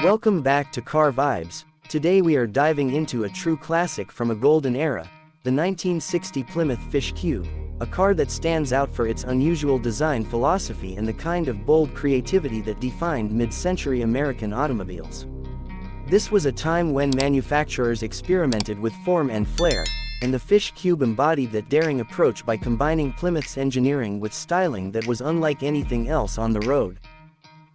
Welcome back to Car Vibes. Today we are diving into a true classic from a golden era, the 1960 Plymouth Fish Cube, a car that stands out for its unusual design philosophy and the kind of bold creativity that defined mid-century American automobiles. This was a time when manufacturers experimented with form and flair, and the Fish Cube embodied that daring approach by combining Plymouth's engineering with styling that was unlike anything else on the road.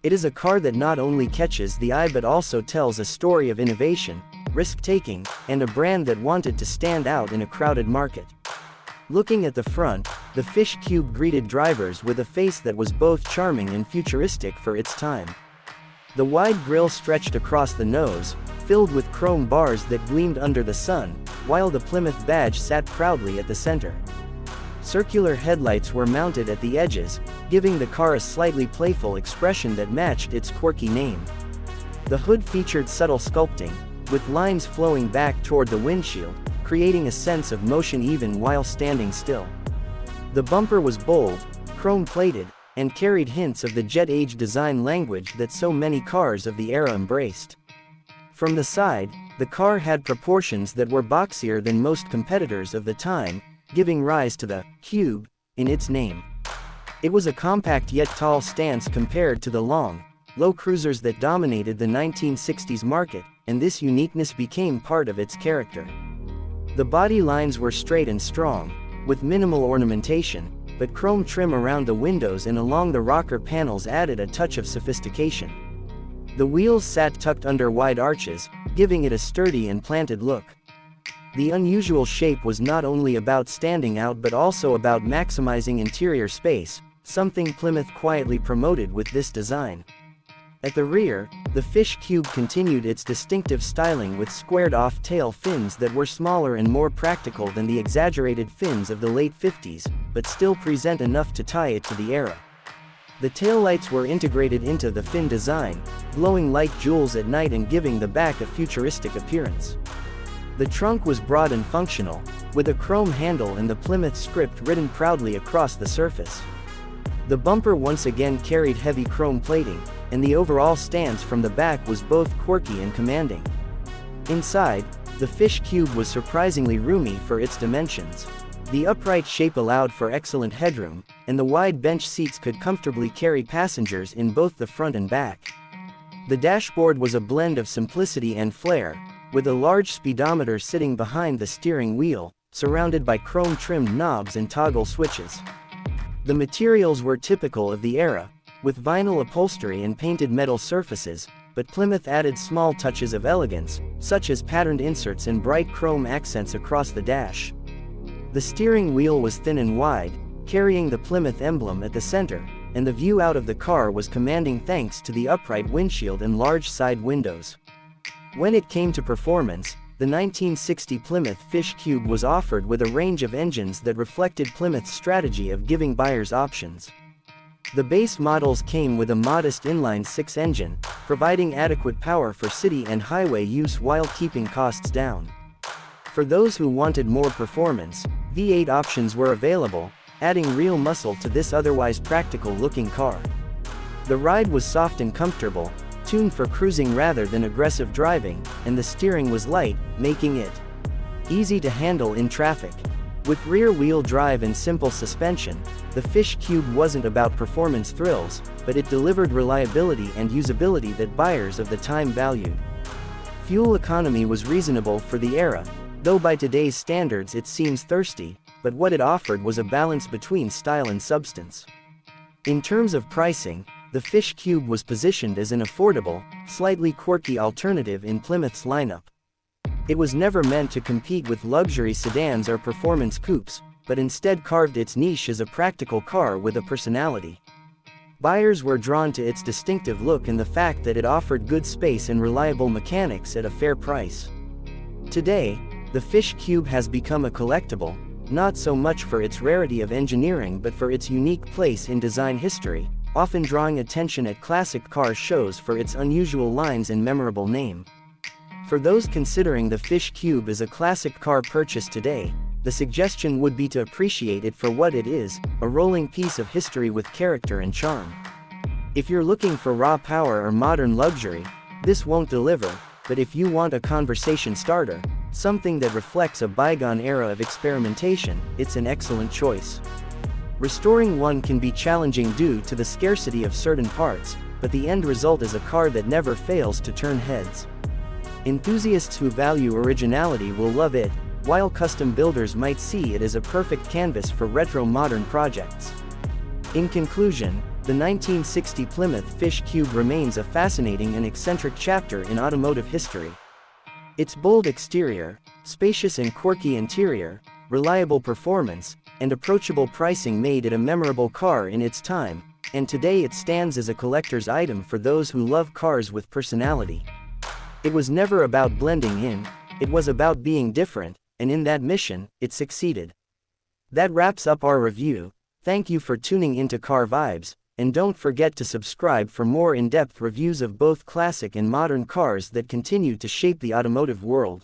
It is a car that not only catches the eye but also tells a story of innovation, risk-taking, and a brand that wanted to stand out in a crowded market. Looking at the front, the Fish Cube greeted drivers with a face that was both charming and futuristic for its time. The wide grille stretched across the nose, filled with chrome bars that gleamed under the sun, while the Plymouth badge sat proudly at the center. Circular headlights were mounted at the edges, giving the car a slightly playful expression that matched its quirky name. The hood featured subtle sculpting, with lines flowing back toward the windshield, creating a sense of motion even while standing still. The bumper was bold, chrome-plated, and carried hints of the jet-age design language that so many cars of the era embraced. From the side, the car had proportions that were boxier than most competitors of the time, giving rise to the Cube in its name. It was a compact yet tall stance compared to the long, low cruisers that dominated the 1960s market, and this uniqueness became part of its character. The body lines were straight and strong, with minimal ornamentation, but chrome trim around the windows and along the rocker panels added a touch of sophistication. The wheels sat tucked under wide arches, giving it a sturdy and planted look. The unusual shape was not only about standing out but also about maximizing interior space, something Plymouth quietly promoted with this design. At the rear, the Fish Cube continued its distinctive styling with squared-off tail fins that were smaller and more practical than the exaggerated fins of the late 50s, but still present enough to tie it to the era. The taillights were integrated into the fin design, glowing like jewels at night and giving the back a futuristic appearance. The trunk was broad and functional, with a chrome handle and the Plymouth script written proudly across the surface. The bumper once again carried heavy chrome plating, and the overall stance from the back was both quirky and commanding. Inside, the Fish Cube was surprisingly roomy for its dimensions. The upright shape allowed for excellent headroom, and the wide bench seats could comfortably carry passengers in both the front and back. The dashboard was a blend of simplicity and flair, with a large speedometer sitting behind the steering wheel, surrounded by chrome-trimmed knobs and toggle switches. The materials were typical of the era, with vinyl upholstery and painted metal surfaces, but Plymouth added small touches of elegance, such as patterned inserts and bright chrome accents across the dash. The steering wheel was thin and wide, carrying the Plymouth emblem at the center, and the view out of the car was commanding thanks to the upright windshield and large side windows. When it came to performance, the 1960 Plymouth Fish Cube was offered with a range of engines that reflected Plymouth's strategy of giving buyers options. The base models came with a modest inline-six engine, providing adequate power for city and highway use while keeping costs down. For those who wanted more performance, V8 options were available, adding real muscle to this otherwise practical-looking car. The ride was soft and comfortable, tuned for cruising rather than aggressive driving, and the steering was light, making it easy to handle in traffic. With rear-wheel drive and simple suspension, the Fish Cube wasn't about performance thrills, but it delivered reliability and usability that buyers of the time valued. Fuel economy was reasonable for the era, though by today's standards it seems thirsty, but what it offered was a balance between style and substance. In terms of pricing, the Fish Cube was positioned as an affordable, slightly quirky alternative in Plymouth's lineup. It was never meant to compete with luxury sedans or performance coupes, but instead carved its niche as a practical car with a personality. Buyers were drawn to its distinctive look and the fact that it offered good space and reliable mechanics at a fair price. Today, the Fish Cube has become a collectible, not so much for its rarity of engineering but for its unique place in design history, often drawing attention at classic car shows for its unusual lines and memorable name. For those considering the Fish Cube as a classic car purchase today, the suggestion would be to appreciate it for what it is, a rolling piece of history with character and charm. If you're looking for raw power or modern luxury, This won't deliver, but if you want a conversation starter, something that reflects a bygone era of experimentation, it's an excellent choice. Restoring one can be challenging due to the scarcity of certain parts, but the end result is a car that never fails to turn heads. Enthusiasts who value originality will love it, while custom builders might see it as a perfect canvas for retro-modern projects. In conclusion, the 1960 Plymouth Fish Cube remains a fascinating and eccentric chapter in automotive history. Its bold exterior, spacious and quirky interior, reliable performance, and approachable pricing made it a memorable car in its time, and today it stands as a collector's item for those who love cars with personality. It was never about blending in, it was about being different, and in that mission, it succeeded. That wraps up our review. Thank you for tuning into Car Vibes, and don't forget to subscribe for more in-depth reviews of both classic and modern cars that continue to shape the automotive world.